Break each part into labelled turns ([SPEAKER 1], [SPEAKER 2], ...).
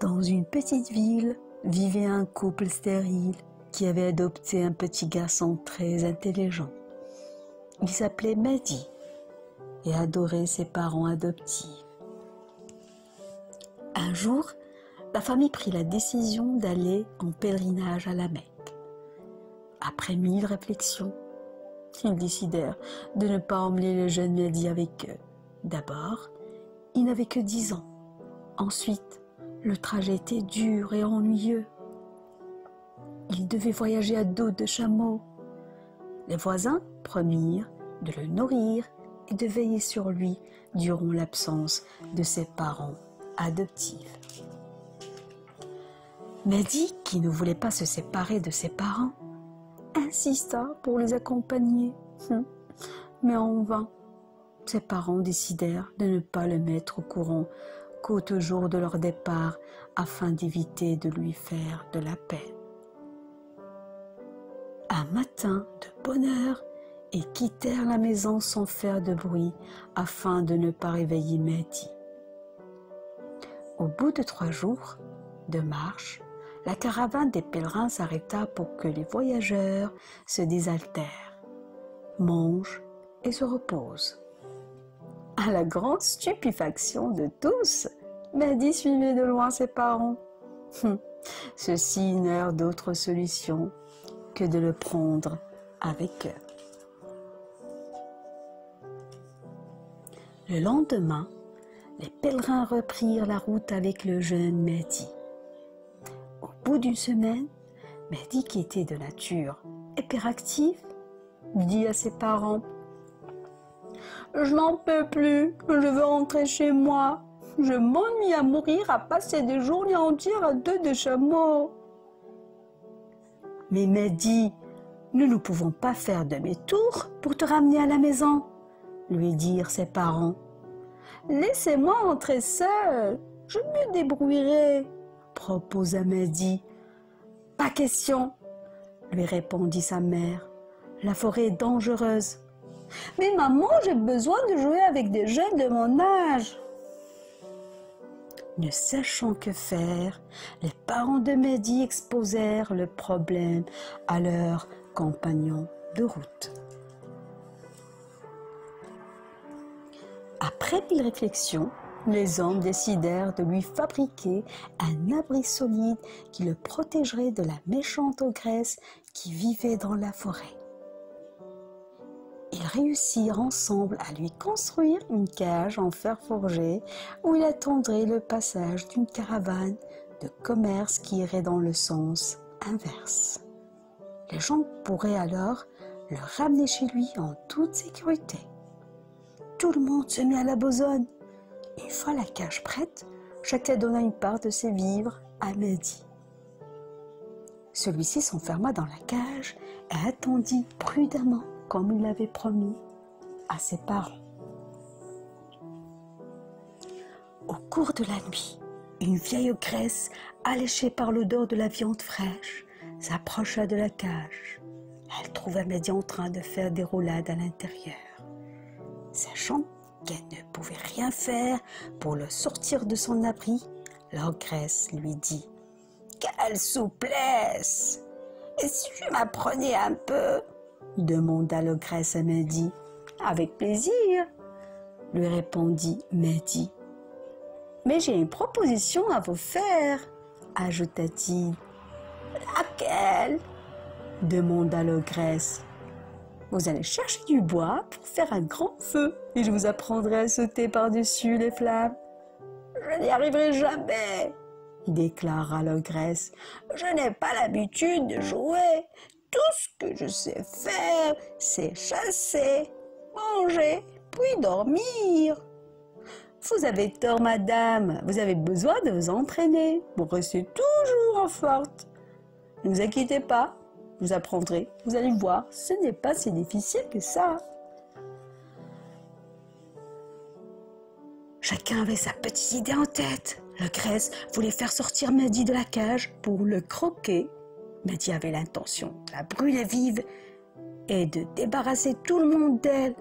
[SPEAKER 1] Dans une petite ville vivait un couple stérile qui avait adopté un petit garçon très intelligent. Il s'appelait Mehdi et adorait ses parents adoptifs. Un jour, la famille prit la décision d'aller en pèlerinage à la Mecque. Après 1000 réflexions, ils décidèrent de ne pas emmener le jeune Mehdi avec eux. D'abord, il n'avait que 10 ans. Ensuite, le trajet était dur et ennuyeux. Il devait voyager à dos de chameau. Les voisins promirent de le nourrir et de veiller sur lui durant l'absence de ses parents adoptifs. Mehdi, qui ne voulait pas se séparer de ses parents, insista pour les accompagner. Mais en vain, ses parents décidèrent de ne pas le mettre au courant qu'au jour de leur départ afin d'éviter de lui faire de la peine. Un matin de bonne heure, ils quittèrent la maison sans faire de bruit afin de ne pas réveiller Mehdi. Au bout de 3 jours de marche, la caravane des pèlerins s'arrêta pour que les voyageurs se désaltèrent, mangent et se reposent. À la grande stupéfaction de tous, Mehdi suivait de loin ses parents. Ceux-ci n'eurent d'autre solution que de le prendre avec eux. Le lendemain, les pèlerins reprirent la route avec le jeune Mehdi. Au bout d'une semaine, Mehdi, qui était de nature hyperactive, dit à ses parents: « Je n'en peux plus, je veux rentrer chez moi. Je m'ennuie à mourir à passer des journées entières à dos de chameau. » « Mais Mehdi, nous ne pouvons pas faire demi-tour pour te ramener à la maison, » lui dirent ses parents. « Laissez-moi entrer seul, je me débrouillerai, » proposa Mehdi. « Pas question, » lui répondit sa mère. « La forêt est dangereuse. »« Mais maman, j'ai besoin de jouer avec des jeunes de mon âge. » Ne sachant que faire, les parents de Mehdi exposèrent le problème à leurs compagnons de route. Après 1000 réflexions, les hommes décidèrent de lui fabriquer un abri solide qui le protégerait de la méchante ogresse qui vivait dans la forêt. Ils réussirent ensemble à lui construire une cage en fer forgé où il attendrait le passage d'une caravane de commerce qui irait dans le sens inverse. Les gens pourraient alors le ramener chez lui en toute sécurité. Tout le monde se mit à la besogne. Une fois la cage prête, chacun donna une part de ses vivres à Mehdi. Celui-ci s'enferma dans la cage et attendit prudemment, comme il l'avait promis à ses parents. Au cours de la nuit, une vieille ogresse, alléchée par l'odeur de la viande fraîche, s'approcha de la cage. Elle trouva Mehdi en train de faire des roulades à l'intérieur. Sachant qu'elle ne pouvait rien faire pour le sortir de son abri, l'ogresse lui dit: « Quelle souplesse! Et si tu m'apprenais un peu ?» demanda l'ogresse à Mehdi. « Avec plaisir, » lui répondit Mehdi. « Mais j'ai une proposition à vous faire, » ajouta-t-il. « Laquelle ?» demanda l'ogresse. « Vous allez chercher du bois pour faire un grand feu et je vous apprendrai à sauter par-dessus les flammes. »« Je n'y arriverai jamais, » déclara l'ogresse. « Je n'ai pas l'habitude de jouer. Tout ce que je sais faire, c'est chasser, manger, puis dormir. » « Vous avez tort, madame. Vous avez besoin de vous entraîner pour rester toujours en forte. Ne vous inquiétez pas, je vous apprendrai. Vous allez voir, ce n'est pas si difficile que ça. » Chacun avait sa petite idée en tête. L'ogresse voulait faire sortir Mehdi de la cage pour le croquer. Mehdi avait l'intention de la brûler vive et de débarrasser tout le monde d'elle.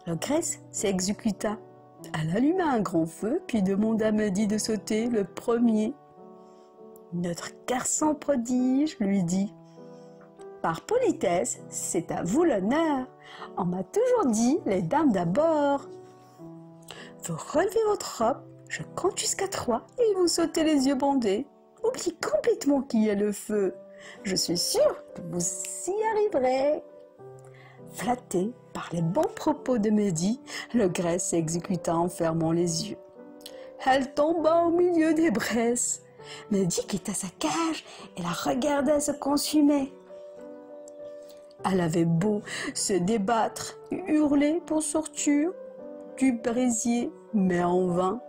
[SPEAKER 1] L'ogresse s'exécuta Elle alluma un grand feu, puis demanda à Mehdi de sauter le premier. Notre garçon prodige lui dit « Par politesse, c'est à vous l'honneur. On m'a toujours dit les dames d'abord. Vous relevez votre robe, je compte jusqu'à 3 et vous sautez les yeux bandés. Oubliez complètement qu'il y a le feu. Je suis sûre que vous y arriverez. » Flatté par les bons propos de Mehdi, l'ogresse s'exécuta en fermant les yeux. Elle tomba au milieu des braises. Mehdi quitta sa cage et la regarda se consumer. Elle avait beau se débattre et hurler pour sortir du brasier, mais en vain.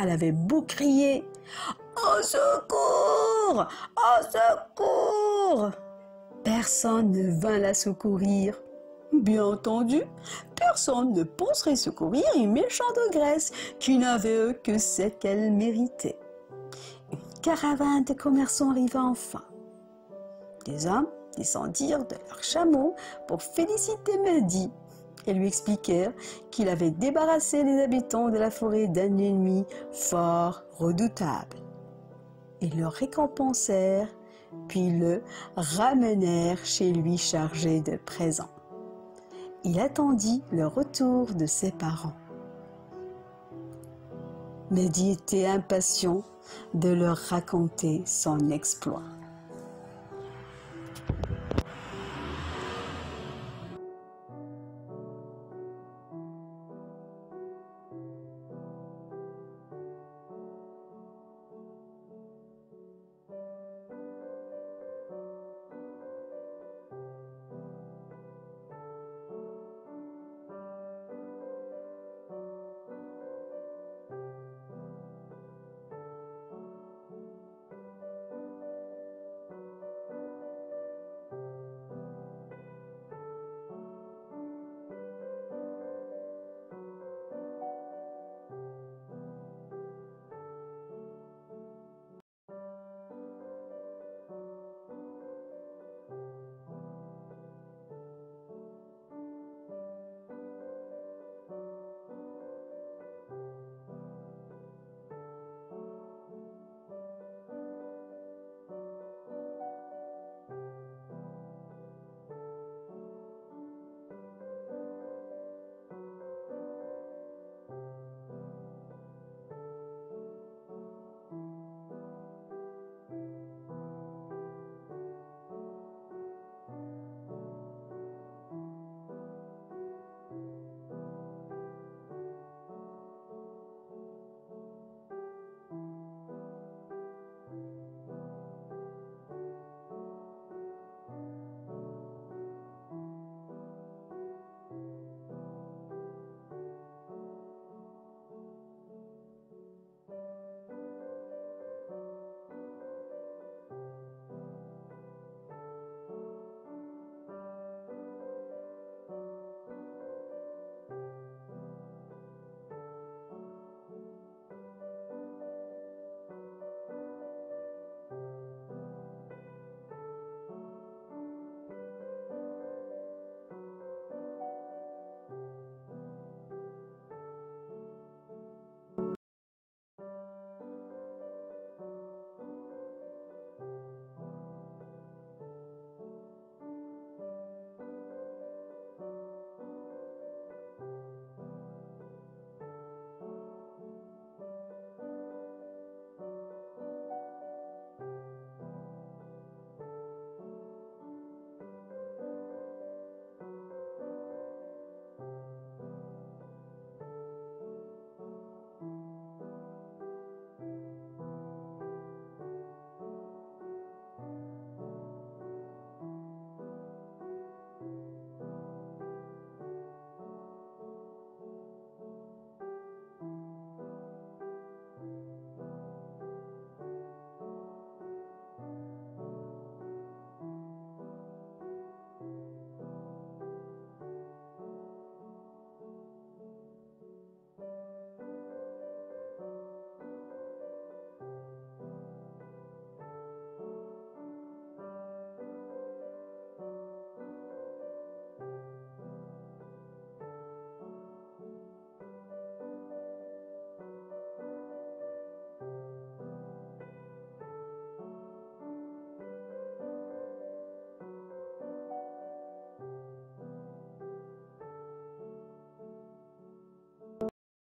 [SPEAKER 1] Elle avait beau crier « Au secours! Au secours !» Personne ne vint la secourir. Bien entendu, personne ne penserait secourir une méchante ogresse qui n'avait que ce qu'elle méritait. Une caravane de commerçants arriva enfin. Des hommes descendirent de leurs chameaux pour féliciter Mehdi et lui expliquèrent qu'il avait débarrassé les habitants de la forêt d'un ennemi fort redoutable. Ils le récompensèrent, puis le ramenèrent chez lui chargé de présents. Il attendit le retour de ses parents. Mehdi était impatient de leur raconter son exploit.